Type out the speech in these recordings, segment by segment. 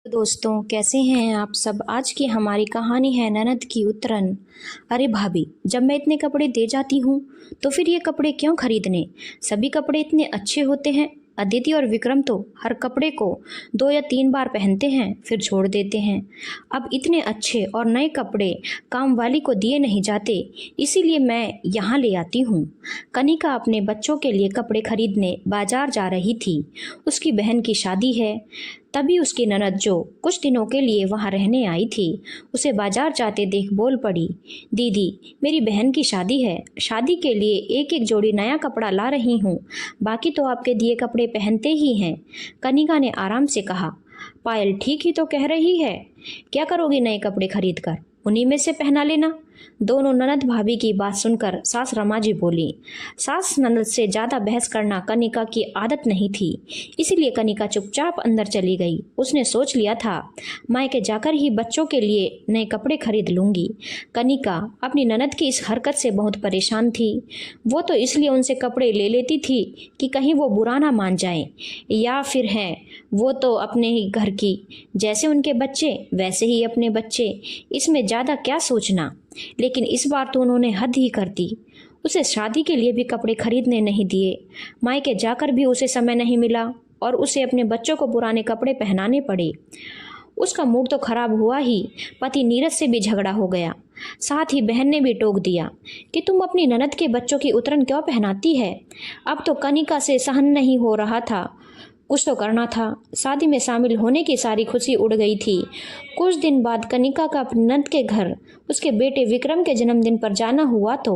तो दोस्तों, कैसे हैं आप सब। आज की हमारी कहानी है ननद की उतरन। अरे भाभी, जब मैं इतने कपड़े दे जाती हूँ तो फिर ये कपड़े क्यों खरीदने। सभी कपड़े इतने अच्छे होते हैं। अदिति और विक्रम तो हर कपड़े को 2 या 3 बार पहनते हैं फिर छोड़ देते हैं। अब इतने अच्छे और नए कपड़े काम वाली को दिए नहीं जाते, इसीलिए मैं यहाँ ले आती हूँ। कनिका अपने बच्चों के लिए कपड़े खरीदने बाजार जा रही थी। उसकी बहन की शादी है। तभी उसकी ननद, जो कुछ दिनों के लिए वहां रहने आई थी, उसे बाजार जाते देख बोल पड़ी, दीदी, मेरी बहन की शादी है। शादी के लिए एक एक जोड़ी नया कपड़ा ला रही हूँ, बाकी तो आपके दिए कपड़े पहनते ही हैं। कनिका ने आराम से कहा, पायल ठीक ही तो कह रही है। क्या करोगी नए कपड़े खरीद कर, उन्हीं में से पहना लेना। दोनों ननद भाभी की बात सुनकर सास रमा जी बोली। सास ननद से ज्यादा बहस करना कनिका की आदत नहीं थी, इसीलिए कनिका चुपचाप अंदर चली गई। उसने सोच लिया था, मायके जाकर ही बच्चों के लिए नए कपड़े खरीद लूंगी। कनिका अपनी ननद की इस हरकत से बहुत परेशान थी। वो तो इसलिए उनसे कपड़े ले लेती थी कि कहीं वो बुरा ना मान जाए, या फिर है वो तो अपने ही घर की, जैसे उनके बच्चे वैसे ही अपने बच्चे, इसमें ज्यादा क्या सोचना। लेकिन इस बार तो उन्होंने हद ही कर दी। उसे शादी के लिए भी कपड़े खरीदने नहीं दिए, मायके जाकर भी उसे समय नहीं मिला और उसे अपने बच्चों को पुराने कपड़े पहनाने पड़े। उसका मूड तो खराब हुआ ही, पति नीरज से भी झगड़ा हो गया। साथ ही बहन ने भी टोक दिया कि तुम अपनी ननद के बच्चों की उतरन क्यों पहनाती है। अब तो कनिका से सहन नहीं हो रहा था, कुछ तो करना था। शादी में शामिल होने की सारी खुशी उड़ गई थी। कुछ दिन बाद कनिका का अपनी ननद के घर उसके बेटे विक्रम के जन्मदिन पर जाना हुआ तो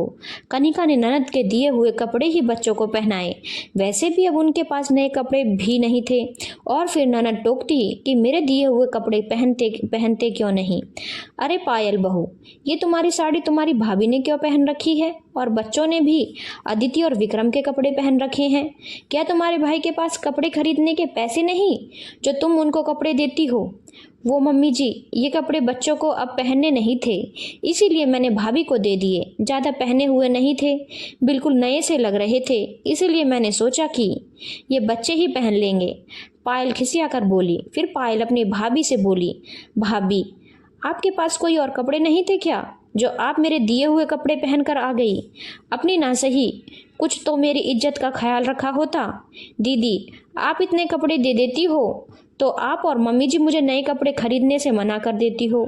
कनिका ने ननद के दिए हुए कपड़े ही बच्चों को पहनाए। वैसे भी अब उनके पास नए कपड़े भी नहीं थे और फिर ननद टोकती कि मेरे दिए हुए कपड़े पहनते पहनते क्यों नहीं। अरे पायल बहू, ये तुम्हारी साड़ी तुम्हारी भाभी ने क्यों पहन रखी है, और बच्चों ने भी अदिति और विक्रम के कपड़े पहन रखे हैं। क्या तुम्हारे भाई के पास कपड़े खरीदने के पैसे नहीं जो तुम उनको कपड़े देती हो। वो मम्मी जी, ये कपड़े बच्चों को अब पहनने नहीं थे, इसीलिए मैंने भाभी को दे दिए। ज़्यादा पहने हुए नहीं थे, बिल्कुल नए से लग रहे थे, इसीलिए मैंने सोचा कि ये बच्चे ही पहन लेंगे। पायल खिसिया कर बोली। फिर पायल अपनी भाभी से बोली, भाभी, आपके पास कोई और कपड़े नहीं थे क्या जो आप मेरे दिए हुए कपड़े पहनकर आ गई। अपनी ना सही, कुछ तो मेरी इज्जत का ख्याल रखा होता। दीदी, आप इतने कपड़े दे देती हो तो आप और मम्मी जी मुझे नए कपड़े खरीदने से मना कर देती हो,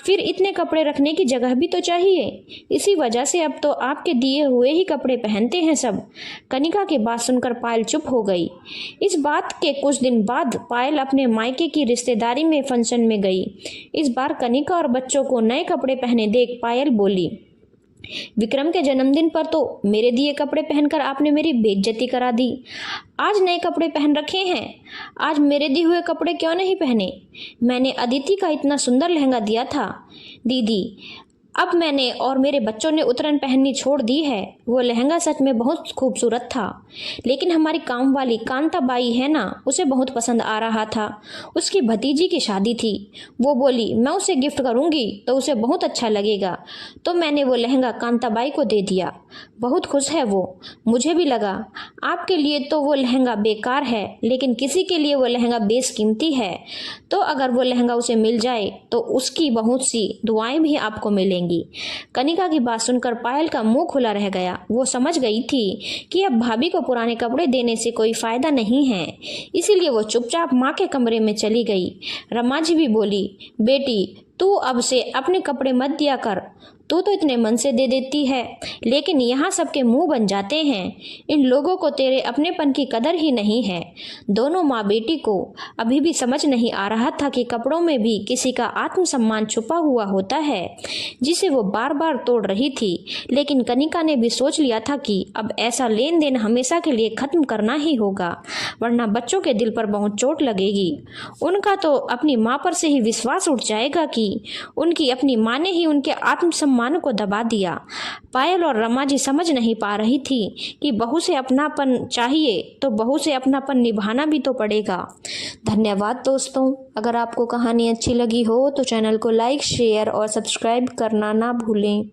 फिर इतने कपड़े रखने की जगह भी तो चाहिए। इसी वजह से अब तो आपके दिए हुए ही कपड़े पहनते हैं सब। कनिका की बात सुनकर पायल चुप हो गई। इस बात के कुछ दिन बाद पायल अपने मायके की रिश्तेदारी में फंक्शन में गई। इस बार कनिका और बच्चों को नए कपड़े पहने देख पायल बोली, विक्रम के जन्मदिन पर तो मेरे दिए कपड़े पहनकर आपने मेरी बेइज्जती करा दी। आज नए कपड़े पहन रखे हैं, आज मेरे दिए हुए कपड़े क्यों नहीं पहने। मैंने अदिति का इतना सुंदर लहंगा दिया था। दीदी, अब मैंने और मेरे बच्चों ने उतरन पहननी छोड़ दी है। वो लहंगा सच में बहुत खूबसूरत था, लेकिन हमारी काम वाली कांता बाई है ना, उसे बहुत पसंद आ रहा था। उसकी भतीजी की शादी थी, वो बोली मैं उसे गिफ्ट करूंगी तो उसे बहुत अच्छा लगेगा, तो मैंने वो लहंगा कांता बाई को दे दिया। बहुत खुश है वो। मुझे भी लगा आपके लिए तो वो लहंगा बेकार है, लेकिन किसी के लिए वो लहंगा बेशकीमती है, तो अगर वो लहंगा उसे मिल जाए तो उसकी बहुत सी दुआएं भी आपको मिलेंगी। कनिका की बात सुनकर पायल का मुंह खुला रह गया। वो समझ गई थी कि अब भाभी को पुराने कपड़े देने से कोई फायदा नहीं है, इसीलिए वो चुपचाप माँ के कमरे में चली गई। रमा जी भी बोली, बेटी, तू अब से अपने कपड़े मत दिया कर, तू तो इतने मन से दे देती है, लेकिन यहाँ सबके मुंह बन जाते हैं। इन लोगों को तेरे अपनेपन की कदर ही नहीं है। दोनों माँ बेटी को अभी भी समझ नहीं आ रहा था कि कपड़ों में भी किसी का आत्मसम्मान छुपा हुआ होता है, जिसे वो बार बार तोड़ रही थी। लेकिन कनिका ने भी सोच लिया था कि अब ऐसा लेन देन हमेशा के लिए खत्म करना ही होगा, वरना बच्चों के दिल पर बहुत चोट लगेगी। उनका तो अपनी माँ पर से ही विश्वास उठ जाएगा कि उनकी अपनी माँ ने ही उनके आत्मसम्मान को दबा दिया। पायल और रमा जी समझ नहीं पा रही थी कि बहू से अपनापन चाहिए तो बहू से अपनापन निभाना भी तो पड़ेगा। धन्यवाद दोस्तों। अगर आपको कहानी अच्छी लगी हो तो चैनल को लाइक, शेयर और सब्सक्राइब करना ना भूलें।